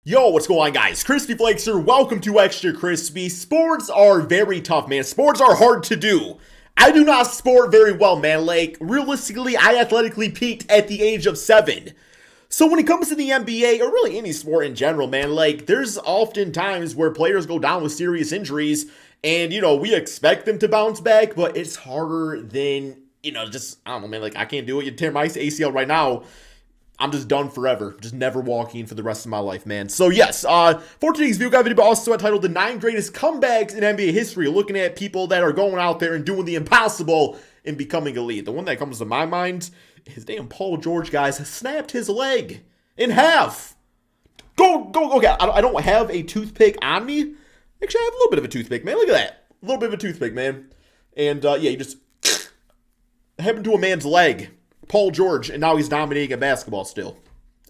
Yo, what's going on, guys? Crispy Flakes here. Welcome to Extra Crispy. Sports are very tough, man. Sports are hard to do. I do not sport very well, man. Like, realistically, I athletically peaked at the age of 7. So when it comes to the NBA, or really any sport in general, man, like, there's often times where players go down with serious injuries, and, you know, we expect them to bounce back, but it's harder than, you know, just, I don't know, man, like, I can't do it. You tear my ACL right now, I'm just done forever. Just never walking for the rest of my life, man. So yes, for today's video guide video, also entitled The 9 Greatest Comebacks in NBA History, looking at people that are going out there and doing the impossible and becoming elite. The one that comes to my mind is damn Paul George, guys, snapped his leg in half. Go. Okay, I don't have a toothpick on me. Actually, I have a little bit of a toothpick, man. Look at that. A little bit of a toothpick, man. And, yeah, you just happened to a man's leg. Paul George, and now he's dominating at basketball still.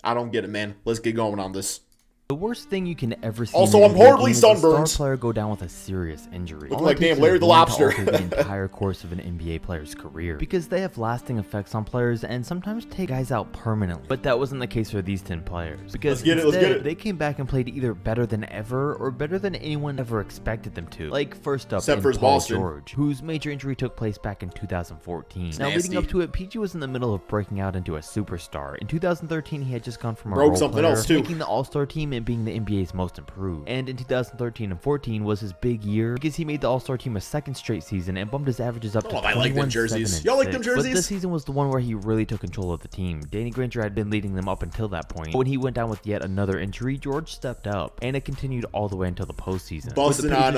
I don't get it, man. Let's get going on this. The worst thing you can ever see. Also, I'm horribly sunburned. A star player go down with a serious injury. Looking like damn Larry the Lobster. To the entire course of an NBA player's career, because they have lasting effects on players and sometimes take guys out permanently. But that wasn't the case for these 10 players, because let's get it. They came back and played either better than ever or better than anyone ever expected them to. Like, first up, except for Paul George, whose major injury took place back in 2014. Now, leading up to it, PG was in the middle of breaking out into a superstar. In 2013, he had just gone from a role player, making the All-Star team and being the NBA's most improved. And in 2013 and 14 was his big year because he made the All-Star team a second straight season and bumped his averages up to 21, I like them jerseys. Y'all like them jerseys? But this season was the one where he really took control of the team. Danny Granger had been leading them up until that point. But when he went down with yet another injury, George stepped up, and it continued all the way until the postseason. Busting on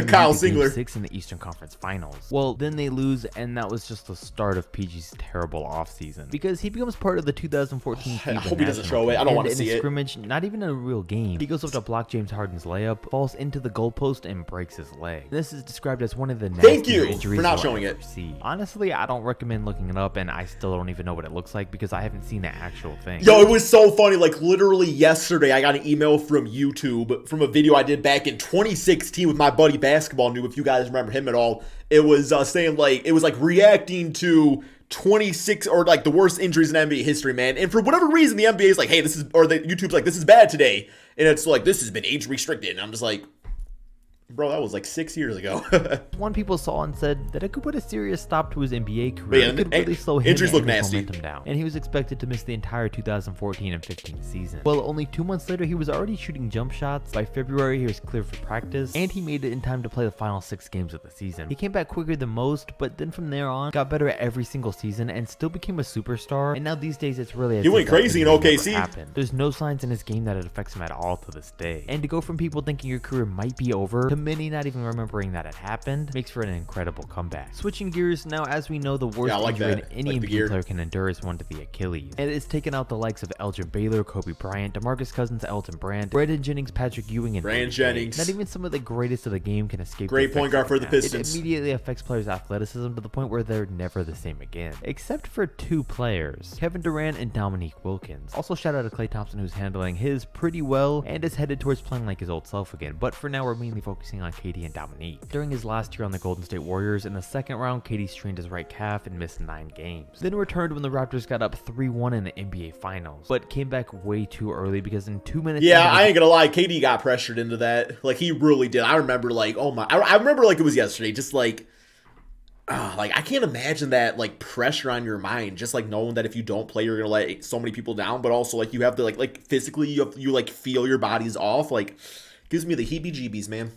Kyle Singler. 6 in the Eastern Conference Finals. Well, then they lose, and that was just the start of PG's terrible offseason, because he becomes part of the 2014 I hope he doesn't show it. I don't want to see it. In a scrimmage, not even in a real game, he goes up to block James Harden's layup, falls into the goalpost, and breaks his leg. This is described as one of the nastier injuries for not showing it. Honestly, I don't recommend looking it up, and I still don't even know what it looks like because I haven't seen the actual thing. Yo, it was so funny. Like, literally yesterday, I got an email from YouTube from a video I did back in 2016 with my buddy Basketball Noob, if you guys remember him at all. It was saying, like, it was like reacting to 26 or like the worst injuries in NBA history, man. And for whatever reason, the NBA is like, hey, this is, or the YouTube's like, this is bad today. And it's like, this has been age restricted. And I'm just like, bro, that was like 6 years ago. One people saw and said that it could put a serious stop to his NBA career. Man, it could really slow him injuries look and his nasty. Momentum down. And he was expected to miss the entire 2014 and 15 season. Well, only 2 months later, he was already shooting jump shots. By February, he was cleared for practice, and he made it in time to play the final 6 games of the season. He came back quicker than most, but then from there on, got better at every single season and still became a superstar. And now these days, it's really he went crazy in OKC. There's no signs in his game that it affects him at all to this day. And to go from people thinking your career might be over to many not even remembering that it happened makes for an incredible comeback. Switching gears now, as we know, the worst injury any NBA player can endure is one to the Achilles, and it's taken out the likes of Elgin Baylor, Kobe Bryant, DeMarcus Cousins, Elton Brand, Brandon Jennings, Patrick Ewing, and Brandon Jennings. Not even some of the greatest of the game can escape. Great point guard for the Pistons. It immediately affects players' athleticism to the point where they're never the same again, except for 2 players, Kevin Durant and Dominique Wilkins. Also, shout out to Klay Thompson, who's handling his pretty well and is headed towards playing like his old self again. But for now, we're mainly focusing on KD and Dominique. During his last year on the Golden State Warriors, in the second round, KD strained his right calf and missed 9 games. Then returned when the Raptors got up 3-1 in the NBA Finals, but came back way too early because in 2 minutes... Yeah, I ain't gonna lie, KD got pressured into that. Like, he really did. I remember, like, oh my... I remember like it was yesterday, just like... like, I can't imagine that, like, pressure on your mind, just, like, knowing that if you don't play, you're gonna let so many people down, but also, like, you have to, like physically, you like, feel your body's off, like, gives me the heebie-jeebies, man.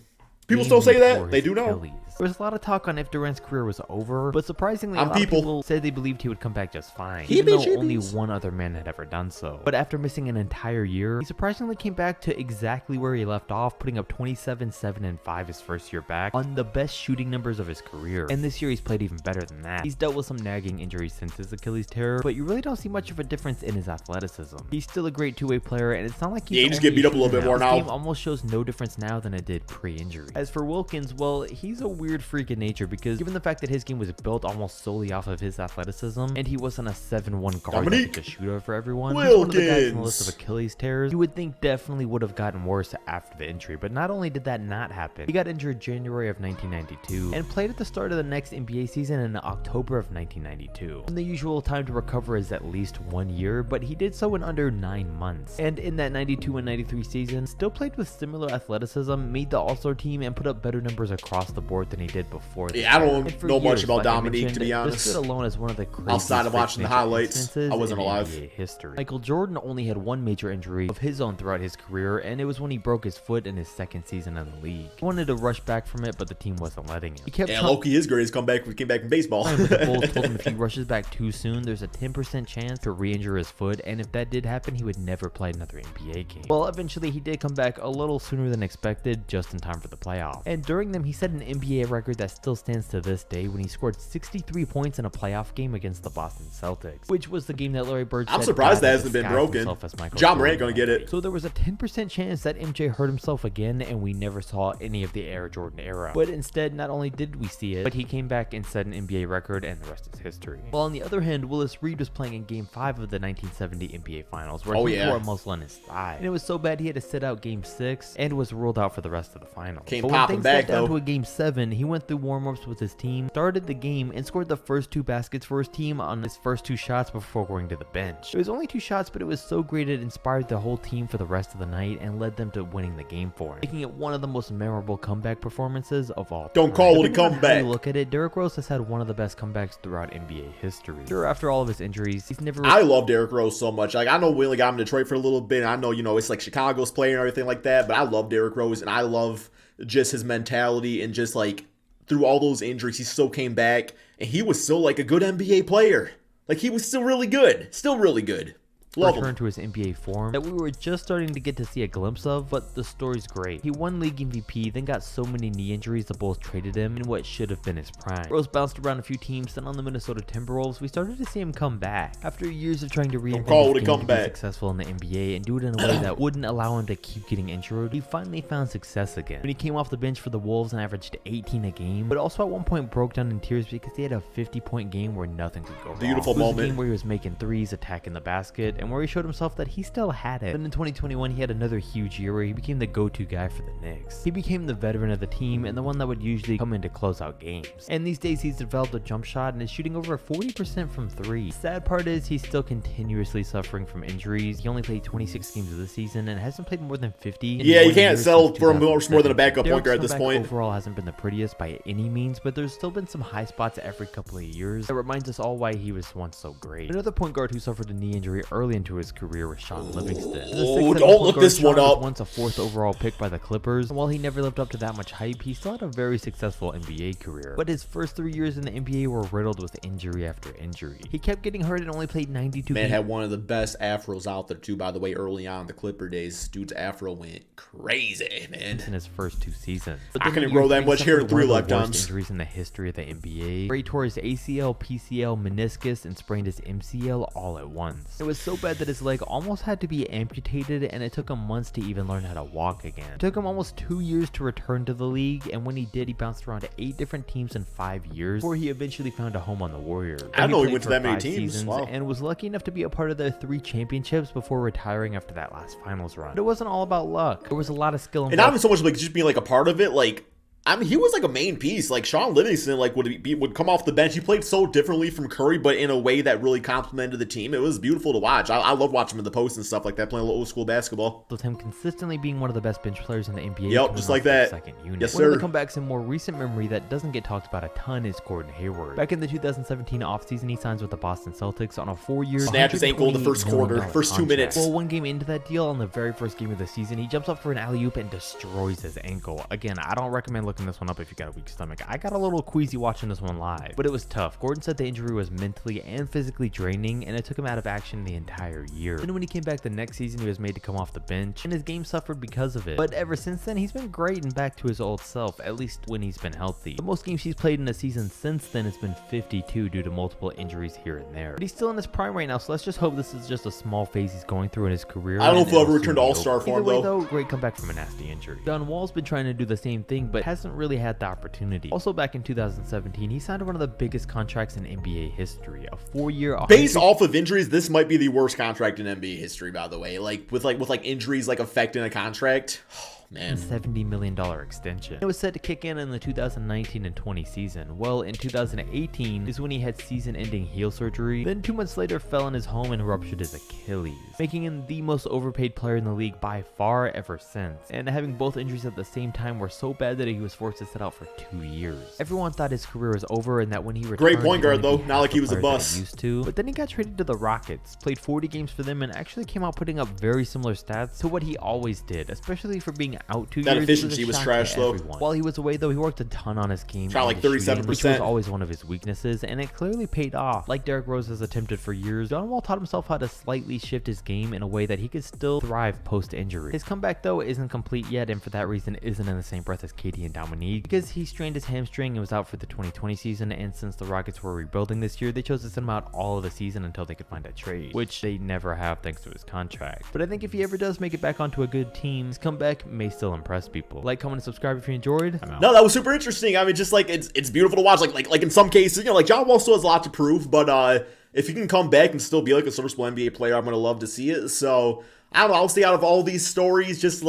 People still say that? They do know. There was a lot of talk on if Durant's career was over, but surprisingly, a lot of people said they believed he would come back just fine, even though only one other man had ever done so. But after missing an entire year, he surprisingly came back to exactly where he left off, putting up 27, 7, and 5 his first year back on the best shooting numbers of his career. And this year, he's played even better than that. He's dealt with some nagging injuries since his Achilles tear, but you really don't see much of a difference in his athleticism. He's still a great two-way player, and it's not like he's he just get beat up a little bit more now. His game almost shows no difference now than it did pre-injury. As for Wilkins, well, he's a weird freak in nature because given the fact that his game was built almost solely off of his athleticism, and he wasn't a 7-1 guard that could just shoot over everyone, he's one of the guys on the list of Achilles tears you would think definitely would have gotten worse after the injury. But not only did that not happen, he got injured January of 1992 and played at the start of the next NBA season in October of 1992. And the usual time to recover is at least 1 year, but he did so in under 9 months. And in that 92 and 93 season, still played with similar athleticism, made the All-Star team, and put up better numbers across the board than he did before. Yeah, I don't know much about Dominique, to be honest. This alone is one of the outside of watching the highlights, I wasn't alive. History. Michael Jordan only had one major injury of his own throughout his career, and it was when he broke his foot in his second season in the league. He wanted to rush back from it, but the team wasn't letting him. He kept Loki, his greatest comeback came back from baseball. But the Bulls told him if he rushes back too soon, there's a 10% chance to re-injure his foot, and if that did happen, he would never play another NBA game. Well, eventually he did come back a little sooner than expected, just in time for the playoffs. And during them, he set an NBA record that still stands to this day when he scored 63 points in a playoff game against the Boston Celtics, which was the game that Larry Bird said, I'm surprised that hasn't been broken. John Morant gonna get it. So there was a 10% chance that MJ hurt himself again, and we never saw any of the Air Jordan era. But instead, not only did we see it, but he came back and set an NBA record, and the rest is history. While on the other hand, Willis Reed was playing in Game 5 of the 1970 NBA Finals, where he tore a muscle in his thigh. And it was so bad he had to sit out Game 6 and was ruled out for the rest of the finals. But when things got down to a Game 7, he went through warm-ups with his team, started the game, and scored the first 2 baskets for his team on his first 2 shots before going to the bench. It was only 2 shots, but it was so great it inspired the whole team for the rest of the night and led them to winning the game for him, making it one of the most memorable comeback performances of all time. Don't call it a comeback. Look at it, Derrick Rose has had one of the best comebacks throughout NBA history. Sure, after all of his injuries, he's never... I love Derrick Rose so much. Like, I know we only got him in Detroit for a little bit, and I know, you know, it's like Chicago's player and everything like that, but I love Derrick Rose, and I love just his mentality, and just like through all those injuries, he still came back, and he was still like a good NBA player. Like, he was still really good. Still really good. Return to his NBA form that we were just starting to get to see a glimpse of, but the story's great. He won league MVP, then got so many knee injuries the Bulls traded him in what should have been his prime. Rose bounced around a few teams, then on the Minnesota Timberwolves, we started to see him come back. After years of trying to reinvent his game to be successful in the NBA and do it in a way that wouldn't allow him to keep getting injured, he finally found success again. When he came off the bench for the Wolves and averaged 18 a game, but also at one point broke down in tears because he had a 50-point game where nothing could go wrong. Beautiful moment. It was a game where he was making threes, attacking the basket, and where he showed himself that he still had it. But in 2021, he had another huge year where he became the go-to guy for the Knicks. He became the veteran of the team and the one that would usually come in to close out games. And these days, he's developed a jump shot and is shooting over 40% from 3. The sad part is he's still continuously suffering from injuries. He only played 26 games of the season and hasn't played more than 50. Yeah, you can't settle for more than a backup point guard at this point. Overall hasn't been the prettiest by any means, but there's still been some high spots every couple of years that reminds us all why he was once so great. Another point guard who suffered a knee injury early into his career was Sean Livingston. Oh, don't look this one up. Once a 4th overall pick by the Clippers, and while he never lived up to that much hype, he still had a very successful NBA career. But his first 3 years in the NBA were riddled with injury after injury. He kept getting hurt and only played 92 games. Man had one of the best afros out there too, by the way, early on the Clipper days. Dude's afro went crazy, man. In his first 2 seasons. I couldn't grow that much hair in 3 lifetimes. Injuries in the history of the NBA. Where he tore his ACL, PCL, meniscus, and sprained his MCL all at once. It was so bad that his leg almost had to be amputated, and it took him months to even learn how to walk again. It took him almost 2 years to return to the league, and when he did, he bounced around to 8 different teams in 5 years before he eventually found a home on the Warriors. I know he went to that many teams. Wow. And was lucky enough to be a part of their 3 championships before retiring after that last finals run. But it wasn't all about luck. There was a lot of skill involved. And not even so much like just being like a part of it, like I mean, he was like a main piece. Like Sean Livingston, like would come off the bench. He played so differently from Curry, but in a way that really complemented the team. It was beautiful to watch. I love watching him in the post and stuff like that, playing a little old school basketball. With him consistently being one of the best bench players in the NBA. Yep, just like that. Second unit. Yes, sir. One of the comebacks in more recent memory that doesn't get talked about a ton is Gordon Hayward. Back in the 2017 offseason, he signs with the Boston Celtics on a 4-year. Snapped his ankle in the first quarter, first 2 minutes. Well, one game into that deal, on the very first game of the season, he jumps up for an alley-oop and destroys his ankle. Again, I don't recommend looking this one up if you got a weak stomach. I got a little queasy watching this one live, but it was tough. Gordon said the injury was mentally and physically draining, and it took him out of action the entire year. Then when he came back the next season, he was made to come off the bench, and his game suffered because of it. But ever since then, he's been great and back to his old self, at least when he's been healthy. The most games he's played in a season since then has been 52 due to multiple injuries here and there. But he's still in his prime right now, so let's just hope this is just a small phase he's going through in his career. I don't know if he'll ever return to All-Star form, though. Great comeback from a nasty injury. John Wall's been trying to do the same thing, but hasn't hasn't really had the opportunity. Also, back in 2017, he signed one of the biggest contracts in NBA history, a 4-year. Based off of injuries, this might be the worst contract in NBA history, by the way. With injuries affecting a contract. Man. $70 million extension. It was set to kick in the 2019 and 20 season. Well, in 2018 is when he had season-ending heel surgery, then 2 months later fell in his home and ruptured his Achilles, making him the most overpaid player in the league by far ever since. And having both injuries at the same time were so bad that he was forced to sit out for 2 years. Everyone thought his career was over and that when he returned, great point guard though, not like he was a bust. Used to, but then he got traded to the Rockets, played 40 games for them, and actually came out putting up very similar stats to what he always did, especially for being out 2 years. That efficiency was trash though. While he was away though, he worked a ton on his game. Shot 37%. Which was always one of his weaknesses, and it clearly paid off. Like Derrick Rose has attempted for years, John Wall taught himself how to slightly shift his game in a way that he could still thrive post-injury. His comeback though isn't complete yet, and for that reason isn't in the same breath as KD and Dominique, because he strained his hamstring and was out for the 2020 season, and since the Rockets were rebuilding this year, they chose to send him out all of the season until they could find a trade, which they never have thanks to his contract. But I think if he ever does make it back onto a good team, his comeback may still impress people. Like, comment, and subscribe if you enjoyed. No, that was super interesting. I mean, just it's beautiful to watch. Like in some cases, John Wall still has a lot to prove, but if he can come back and still be a serviceable NBA player, I'm gonna love to see it. So I don't know. I'll stay out of all these stories. Just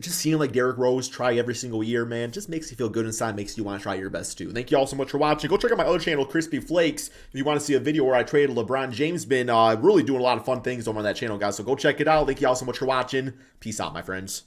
seeing Derrick Rose try every single year, man, just makes you feel good inside, makes you want to try your best too. Thank you all so much for watching. Go check out my other channel, Crispy Flakes, if you want to see a video where I traded LeBron James. Been really doing a lot of fun things over on that channel, guys. So go check it out. Thank you all so much for watching. Peace out, my friends.